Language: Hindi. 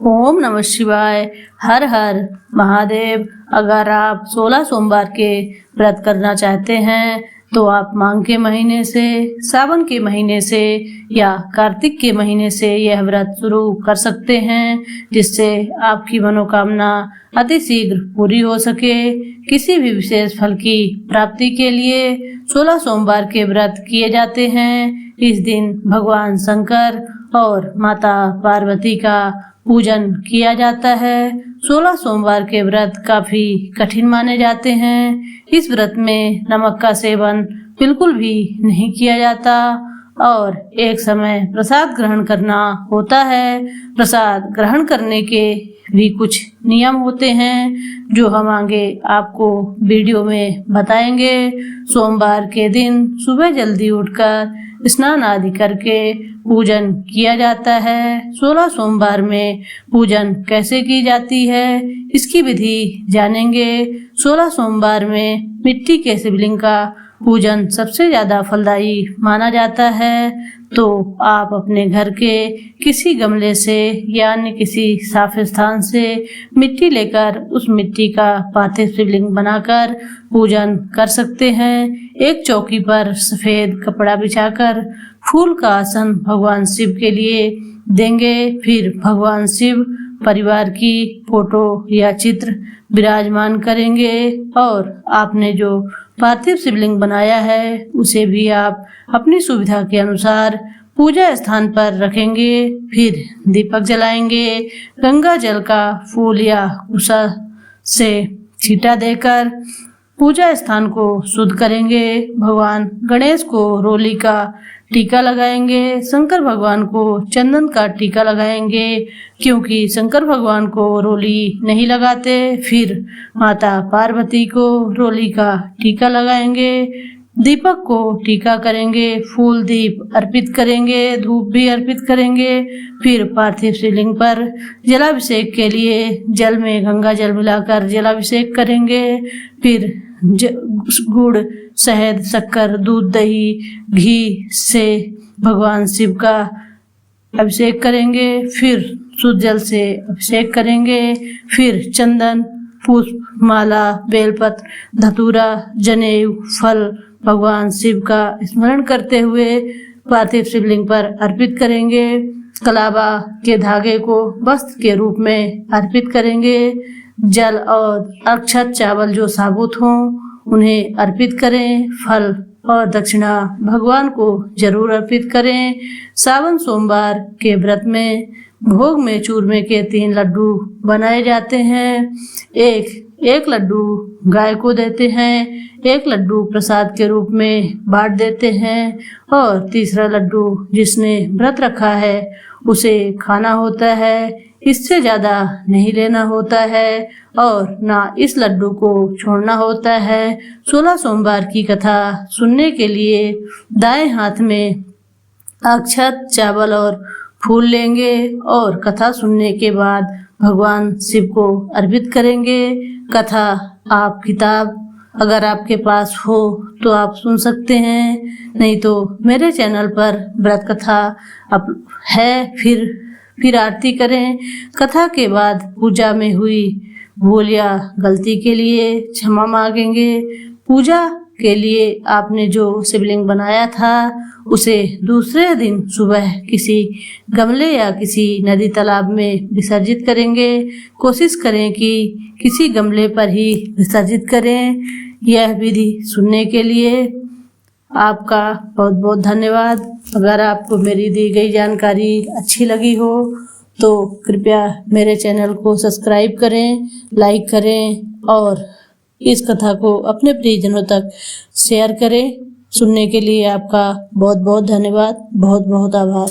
ओम नमः शिवाय। हर हर महादेव। अगर आप 16 सोमवार के व्रत करना चाहते हैं तो आप माघ के महीने से, सावन के महीने से या कार्तिक के महीने से यह व्रत शुरू कर सकते हैं, जिससे आपकी मनोकामना अति शीघ्र पूरी हो सके। किसी भी विशेष फल की प्राप्ति के लिए 16 सोमवार के व्रत किए जाते हैं। इस दिन भगवान शंकर और माता पार्वती का पूजन किया जाता है। 16 सोमवार के व्रत काफी कठिन माने जाते हैं। इस व्रत में नमक का सेवन बिल्कुल भी नहीं किया जाता और एक समय प्रसाद ग्रहण करना होता है। प्रसाद ग्रहण करने के भी कुछ नियम होते हैं जो हम आगे आपको वीडियो में बताएंगे। सोमवार के दिन सुबह जल्दी उठकर स्नान आदि करके पूजन किया जाता है। 16 सोमवार में पूजन कैसे की जाती है इसकी विधि जानेंगे। 16 सोमवार में मिट्टी के शिवलिंग का पूजन सबसे ज्यादा फलदायी माना जाता है, तो आप अपने घर के किसी गमले से या अन्य किसी साफ स्थान से मिट्टी लेकर उस मिट्टी का पार्थिव शिवलिंग बनाकर पूजन कर सकते हैं। एक चौकी पर सफेद कपड़ा बिछाकर फूल का आसन भगवान शिव के लिए देंगे। फिर भगवान शिव परिवार की फोटो या चित्र विराजमान करेंगे और आपने जो पार्थिव शिवलिंग बनाया है उसे भी आप अपनी सुविधा के अनुसार पूजा स्थान पर रखेंगे। फिर दीपक जलाएंगे। गंगा जल का फूल या कुशा से छींटा देकर पूजा स्थान को शुद्ध करेंगे। भगवान गणेश को रोली का टीका लगाएंगे। शंकर भगवान को चंदन का टीका लगाएंगे, क्योंकि शंकर भगवान को रोली नहीं लगाते। फिर माता पार्वती को रोली का टीका लगाएंगे। दीपक को टीका करेंगे। फूल दीप अर्पित करेंगे। धूप भी अर्पित करेंगे। फिर पार्थिव शिवलिंग पर जलाभिषेक के लिए जल में गंगा जल मिलाकर जलाभिषेक करेंगे। फिर गुड़, शहद, शक्कर, दूध, दही, घी से भगवान शिव का अभिषेक करेंगे। फिर शुद्ध जल से अभिषेक करेंगे। फिर चंदन, पुष्प, माला, बेलपत्र, धतूरा, जनेऊ, फल भगवान शिव का स्मरण करते हुए पार्थिव शिवलिंग पर अर्पित करेंगे। कलावा के धागे को वस्त्र के रूप में अर्पित करेंगे। जल और अक्षत चावल जो साबुत हों उन्हें अर्पित करें। फल और दक्षिणा भगवान को जरूर अर्पित करें। सावन सोमवार के व्रत में भोग में चूरमे के 3 लड्डू बनाए जाते हैं। एक लड्डू गाय को देते हैं, 1 लड्डू प्रसाद के रूप में बांट देते हैं और तीसरा लड्डू जिसने व्रत रखा है उसे खाना होता है। इससे ज्यादा नहीं लेना होता है और ना इस लड्डू को छोड़ना होता है। 16 सोमवार की कथा सुनने के लिए दाएं हाथ में अक्षत, चावल और फूल लेंगे और कथा सुनने के बाद भगवान शिव को अर्पित करेंगे। कथा आप किताब अगर आपके पास हो तो आप सुन सकते हैं, नहीं तो मेरे चैनल पर व्रत कथा है। फिर आरती करें। कथा के बाद पूजा में हुई भूल या गलती के लिए क्षमा मांगेंगे। पूजा के लिए आपने जो शिवलिंग बनाया था उसे दूसरे दिन सुबह किसी गमले या किसी नदी तालाब में विसर्जित करेंगे। कोशिश करें कि किसी गमले पर ही विसर्जित करें। यह विधि सुनने के लिए आपका बहुत बहुत धन्यवाद। अगर आपको मेरी दी गई जानकारी अच्छी लगी हो तो कृपया मेरे चैनल को सब्सक्राइब करें, लाइक करें और इस कथा को अपने प्रियजनों तक शेयर करें। सुनने के लिए आपका बहुत बहुत धन्यवाद। बहुत बहुत आभार।